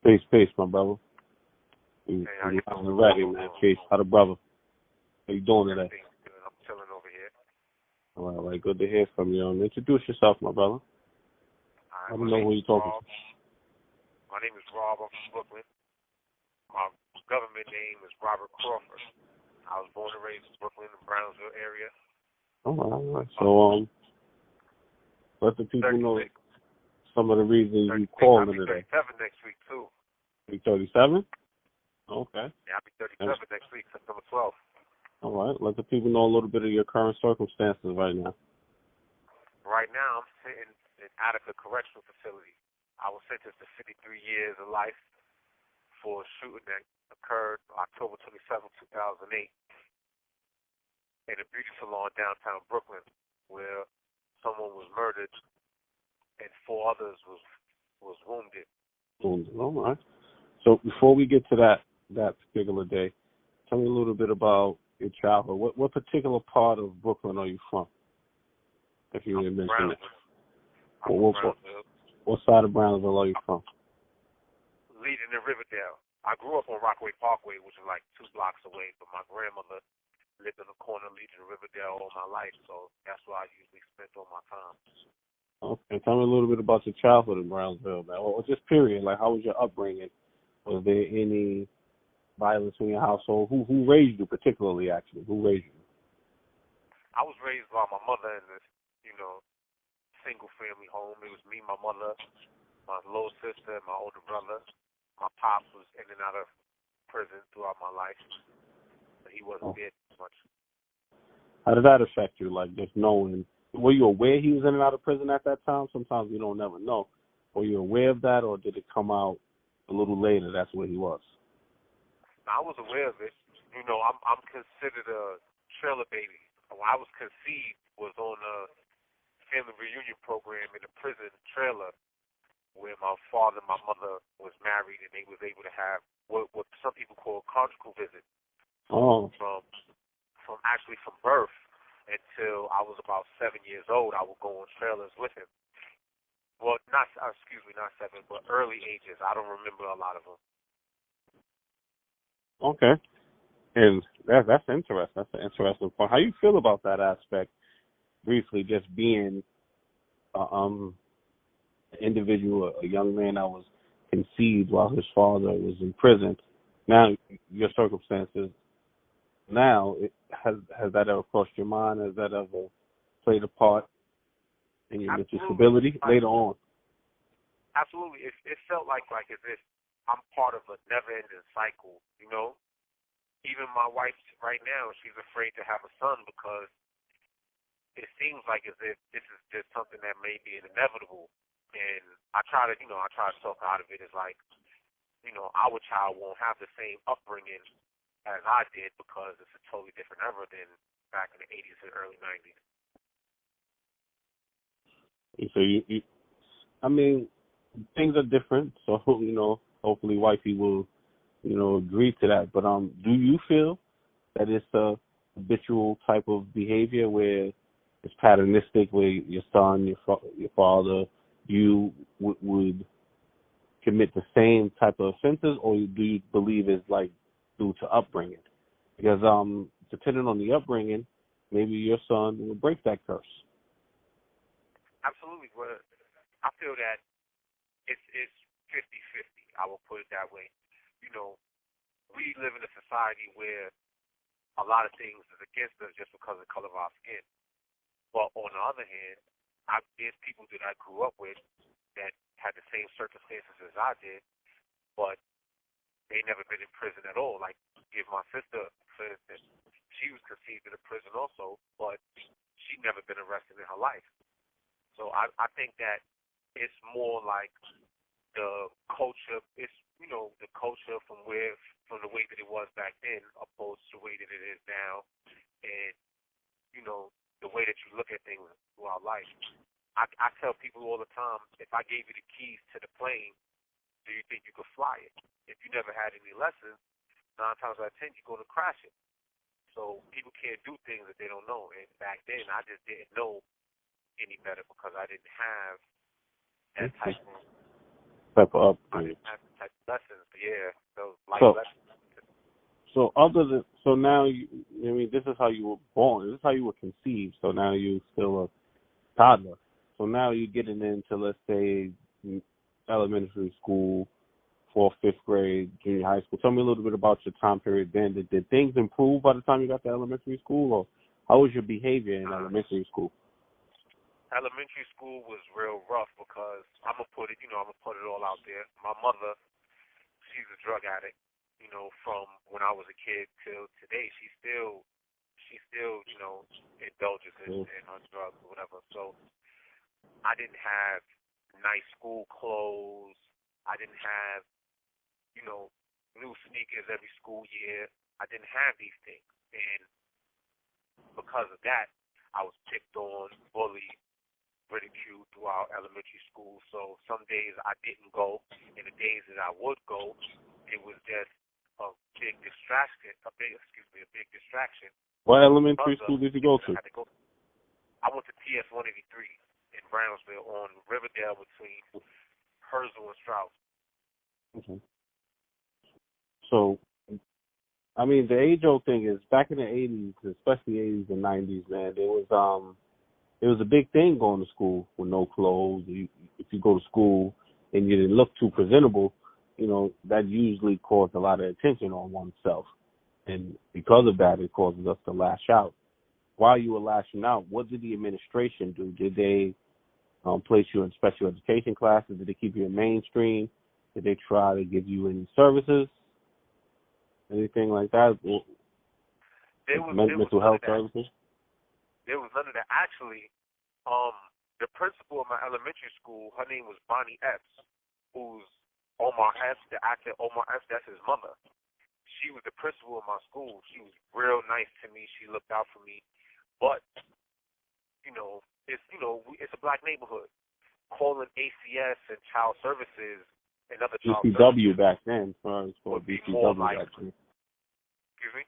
Peace, my brother. Hey, how you On doing? the ready, man. Peace. How the brother? How you doing today? Everything's good. I'm chilling over here. All right. Good to hear from you. Introduce yourself, my brother. All I right, don't know who you're talking to. My name is Rob. I'm from Brooklyn. My government name is Robert Crawford. I was born and raised in Brooklyn, the Brownsville area. All right. So, let the people know some of the reasons you called in today. I'll be 37 next week, too. You 37? Okay. Yeah, I'll be 37 next week, September 12th. All right. Let the people know a little bit of your current circumstances right now. Right now, I'm sitting in Attica Correctional Facility. I was sentenced to 53 years of life for a shooting that occurred October 27, 2008 in a beauty salon downtown Brooklyn, where someone was murdered and 4 others was wounded. All right. So before we get to that particular day, tell me a little bit about your childhood. What particular part of Brooklyn are you from? If you didn't mention it. What side of Brownsville are you from? Leading in Riverdale. I grew up on Rockaway Parkway, which is like 2 blocks away, but my grandmother lived in the corner of Legion and Riverdale all my life, so that's where I usually spent all my time. Okay, tell me a little bit about your childhood in Brownsville, man. Or just period, like how was your upbringing? Was there any violence in your household? Who raised you particularly, actually? Who raised you? I was raised by my mother in this, single family home. It was me, my mother, my little sister, and my older brother. My pops was in and out of prison throughout my life, but he wasn't there too much. How did that affect you? Like just knowing, were you aware he was in and out of prison at that time? Sometimes we don't never know. Were you aware of that, or did it come out a little later? That's where he was. I was aware of it. I'm considered a trailer baby. When I was conceived was on a family reunion program in a prison trailer where my father and my mother was married, and they was able to have what some people call a conjugal visit. Oh. From birth until I was about 7 years old, I would go on trailers with him. Well, not 7, but early ages. I don't remember a lot of them. Okay. And that's interesting. That's an interesting point. How you feel about that aspect, briefly, just being an individual, a young man that was conceived while his father was in prison? Now, your circumstances, has that ever crossed your mind? Has that ever played a part in your mental stability later on? Absolutely. It felt like as if I'm part of a never-ending cycle, Even my wife right now, she's afraid to have a son because it seems like as if this is just something that may be inevitable. And I try to talk out of it as like, our child won't have the same upbringing as I did because it's a totally different era than back in the 80s and early 90s. So things are different. So, hopefully wifey will, agree to that. But do you feel that it's a habitual type of behavior where it's patternistic, where your son, your father, you would commit the same type of offenses, or do you believe it's like due to upbringing? Because depending on the upbringing, maybe your son will break that curse. Absolutely. Well, I feel that it's 50-50. I will put it that way. We live in a society where a lot of things is against us just because of the color of our skin. But on the other hand, there's people that I grew up with that had the same circumstances as I did, but they never been in prison at all. Like, give my sister, for instance, she was conceived in a prison also, but she never been arrested in her life. So I think that it's more like the culture. It's the culture from the way that it was back then, opposed to the way that it is now, and the way that you look at things throughout life. I tell people all the time, if I gave you the keys to the plane, do you think you could fly it? If you never had any lessons, 9 times out of 10 you're going to crash it. So people can't do things that they don't know. And back then, I just didn't know any better because I didn't have that type of upbringing. I didn't have the type of lessons. Yeah, those life So lessons. so now I mean, this is how you were born. This is how you were conceived. So now you're still a toddler. So now you're getting into, let's say, elementary school, fourth, fifth grade, junior high school. Tell me a little bit about your time period then. Did things improve by the time you got to elementary school, or how was your behavior in elementary school? Elementary school was real rough because I'm gonna put it all out there. My mother, she's a drug addict. From when I was a kid till today, she still, indulges in her drugs or whatever. So I didn't have nice school clothes. I didn't have, new sneakers every school year. I didn't have these things, and because of that, I was picked on, bullied, ridiculed throughout elementary school. So some days I didn't go, and the days that I would go, it was just a big distraction. A big distraction. What elementary school did you go to? I went to TS 183 in Brownsville on Riverdale between Herzl and Strauss. Okay. So, I mean, the age-old thing is back in the 80s, especially 80s and 90s, man. It was a big thing going to school with no clothes. If you go to school and you didn't look too presentable, that usually caused a lot of attention on oneself. And because of that, it causes us to lash out. While you were lashing out, what did the administration do? Did they place you in special education classes? Did they keep you in mainstream? Did they try to give you any services? Anything like that? Mental health services? There was none of that. Actually, the principal of my elementary school, her name was Bonnie Epps, who's Omar Epps, the actor Omar Epps, that's his mother. She was the principal of my school. She was real nice to me. She looked out for me. But, it's a black neighborhood. Calling ACS and child services and other child BCW services back then. Sorry, it was called BCW back then. Excuse me?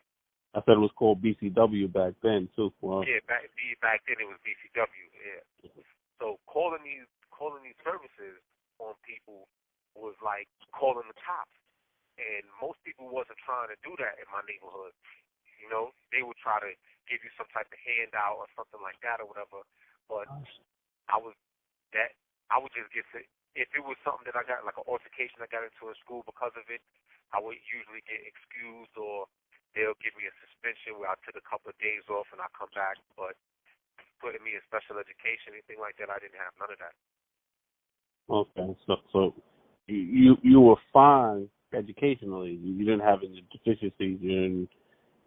I said it was called BCW back then too. Well, yeah, back then it was BCW. Yeah. So calling these services on people was like calling the cops, and most people wasn't trying to do that in my neighborhood. They would try to give you some type of handout or something like that or whatever. But I would just get to, if it was something that I got, like an altercation I got into in school because of it, I would usually get excused, or they'll give me a suspension where I took a couple of days off and I come back. But putting me in special education, anything like that, I didn't have none of that. Okay, so you were fine educationally. You didn't have any deficiencies. You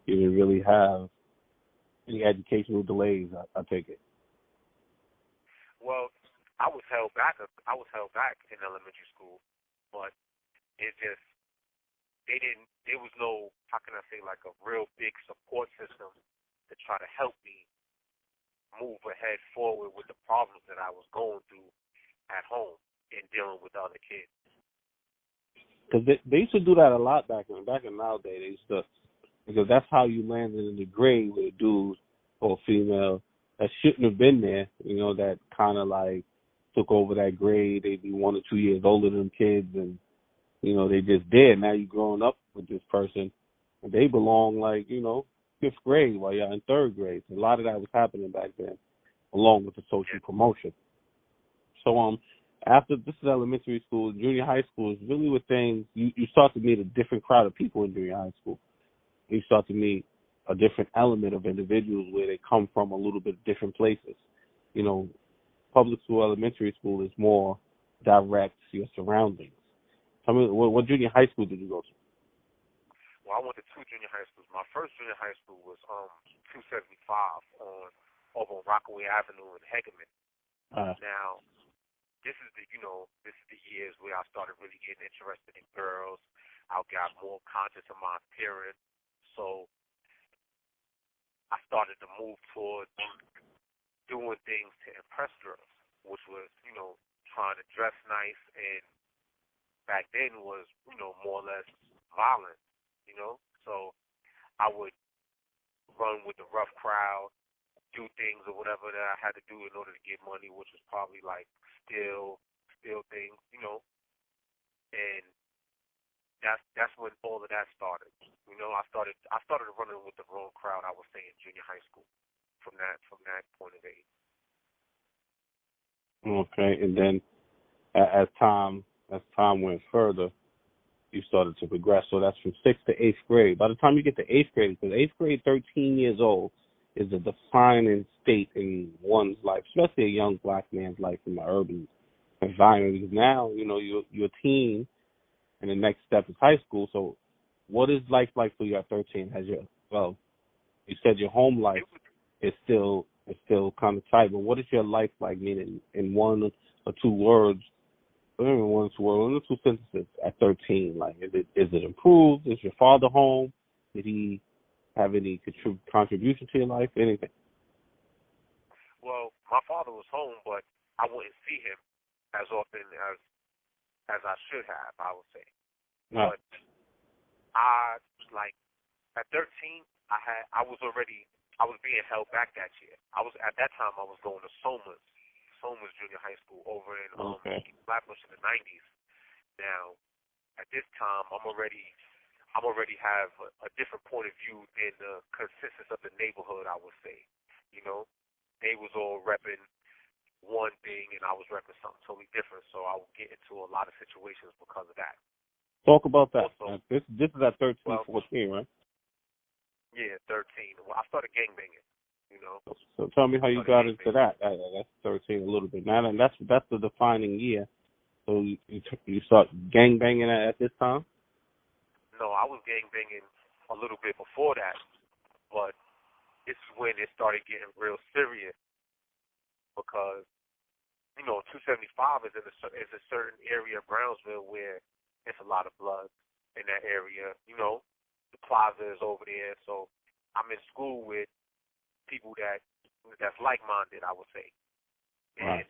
didn't really have any educational delays. I take it. Well, I was held back in elementary school, but it just there was no, how can I say, like a real big support system to try to help me move ahead forward with the problems that I was going through at home and dealing with other kids. Because they used to do that a lot back in nowadays. They used to, because that's how you landed in the grade with a dude or a female that shouldn't have been there. That kind of like took over that grade. They'd be 1 or 2 years older than them kids, and they just dead. Now you growing up with this person, and they belong like fifth grade while you're in third grade. So a lot of that was happening back then, along with the social promotion. So after this is elementary school, junior high school is really with things. You start to meet a different crowd of people in junior high school. You start to meet a different element of individuals where they come from a little bit different places. Public school, elementary school is more direct to your surroundings. Tell me, what junior high school did you go to? Well, I went to 2 junior high schools. My first junior high school was 275 over on Rockaway Avenue in Hegeman. Now, this is the years where I started really getting interested in girls. I got more conscious of my appearance, so I started to move towards doing things to impress girls, which was trying to dress nice, and back then was more or less violent. So I would run with the rough crowd, do things or whatever that I had to do in order to get money, which was probably like steal things, and that's when all of that started. You know, I started running with the wrong crowd. I would say in junior high school. From that point of age. Okay, and then as time went further, you started to progress. So that's from 6th to 8th grade. By the time you get to 8th grade, because 8th grade, 13 years old, is a defining state in one's life, especially a young black man's life in the urban environment. Because now, you know, you're a teen, and the next step is high school. So what is life like for you at 13? You said your home life is still kind of tight, but what is your life like, meaning in one or two words, one or two sentences at 13? Like, is it improved? Is your father home? Did he have any contribution to your life? Anything? Well, my father was home, but I wouldn't see him as often as I should have, I would say. No. But at 13, I was being held back that year. At that time I was going to Soma's Junior High School over in Flatbush in the 90s. Now, at this time I'm already have a different point of view than the consensus of the neighborhood, I would say. You know, they was all repping one thing and I was repping something totally different, so I would get into a lot of situations because of that. Talk about that. Also, this is at 13, 14, right? Yeah, 13. Well, I started gangbanging, you know. So tell me how you got into that. That's 13 a little bit. Now, and that's the defining year. So you start gangbanging at this time? No, I was gangbanging a little bit before that, but this is when it started getting real serious because, you know, 275 is a certain area of Brownsville where it's a lot of blood in that area, you know. The plaza is over there, so I'm in school with people that's like-minded, I would say. And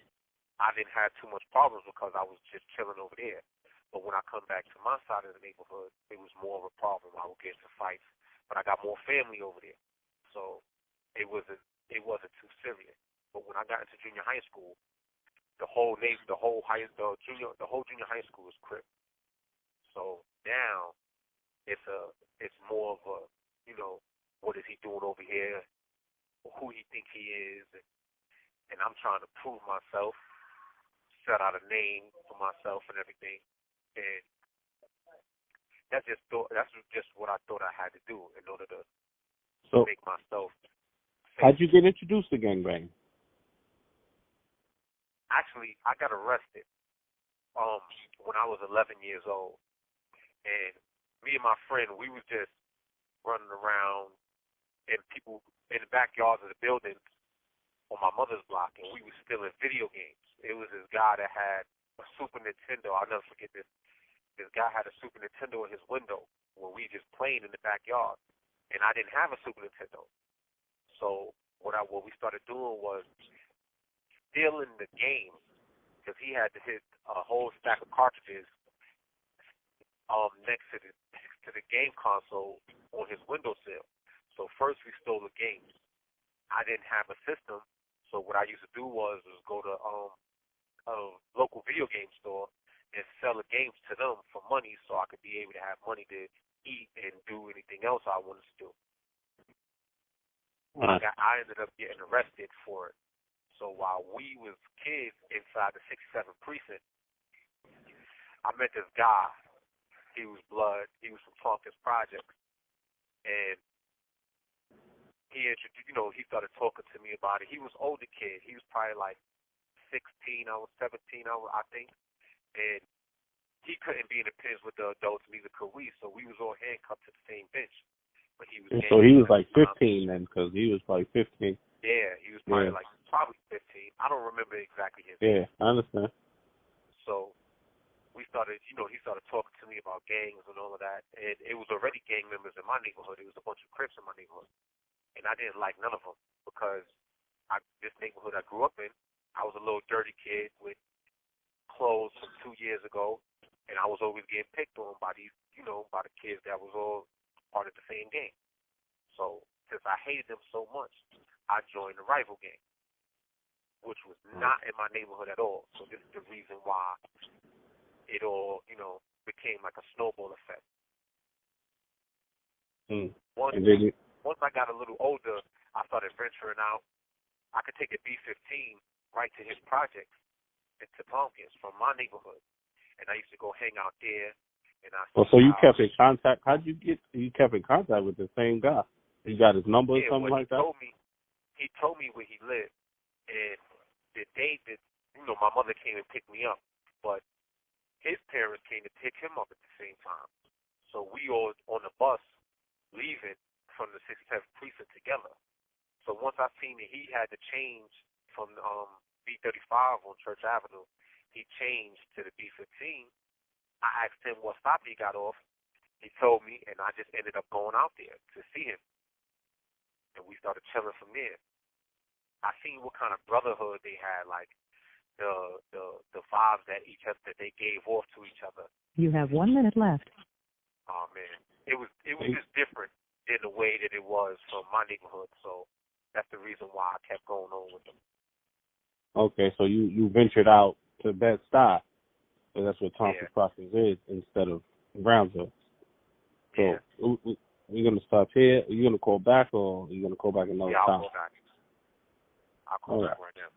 I didn't have too much problems because I was just chilling over there. But when I come back to my side of the neighborhood, it was more of a problem. I would get into fights, but I got more family over there, so it wasn't too serious. But when I got into junior high school, the whole junior high school is crip. So now it's more of a, you know, what is he doing over here, or who he think he is, and I'm trying to prove myself, set out a name for myself and everything, and that's just what I thought I had to do in order to make myself famous. How'd you get introduced to gangbang? Actually, I got arrested when I was 11 years old, and me and my friend, we was just running around and people in the backyards of the buildings on my mother's block, and we was stealing video games. It was this guy that had a Super Nintendo. I'll never forget this. This guy had a Super Nintendo in his window when we just playing in the backyard, and I didn't have a Super Nintendo. So what we started doing was stealing the game because he had to hit a whole stack of cartridges next to the game console on his windowsill. So first we stole the games. I didn't have a system, so what I used to do was go to a local video game store and sell the games to them for money, so I could be able to have money to eat and do anything else I wanted to do. I ended up getting arrested for it. So while we was kids inside the 67th precinct, I met this guy. He was blood. He was from Tompkins Projects, and he introduced. You know, he started talking to me about it. He was an older kid. He was probably like 16. I was 17. I think, and he couldn't be in the pens with the adults, neither could we. So we was all handcuffed to the same bench. But he was. So he was like 15 then, because he was probably 15. Yeah, he was probably probably 15. I don't remember exactly his age. Yeah, I understand. So we started, you know, he started talking to me about gangs and all of that. And it was already gang members in my neighborhood. It was a bunch of Crips in my neighborhood. And I didn't like none of them because this neighborhood I grew up in, I was a little dirty kid with clothes from 2 years ago. And I was always getting picked on by these, you know, by the kids that was all part of the same gang. So since I hated them so much, I joined the rival gang, which was not in my neighborhood at all. So this is the reason why it all, you know, became like a snowball effect. And then Once I got a little older, I started venturing out. I could take a B-15 right to his projects into Tompkins from my neighborhood, and I used to go hang out there. And so you kept in contact? How'd you get? You kept in contact with the same guy? You got his number or something like that? He told me where he lived, and the day that my mother came and picked me up, but his parents came to pick him up at the same time. So we all on the bus leaving from the 67th precinct together. So once I seen that he had to change from B35 on Church Avenue, he changed to the B15. I asked him what stop he got off. He told me, and I just ended up going out there to see him. And we started chilling from there. I seen what kind of brotherhood they had, like the vibes that they gave off to each other. You have 1 minute left. Oh man, it was just different than the way that it was from my neighborhood. So that's the reason why I kept going on with them. Okay, so you ventured out to Bed-Stuy, so that's what Thompson Crossings is instead of Brownsville. So we're gonna stop here. Are you gonna call back, or are you gonna call back another time? I'll call back. I'll call back right now.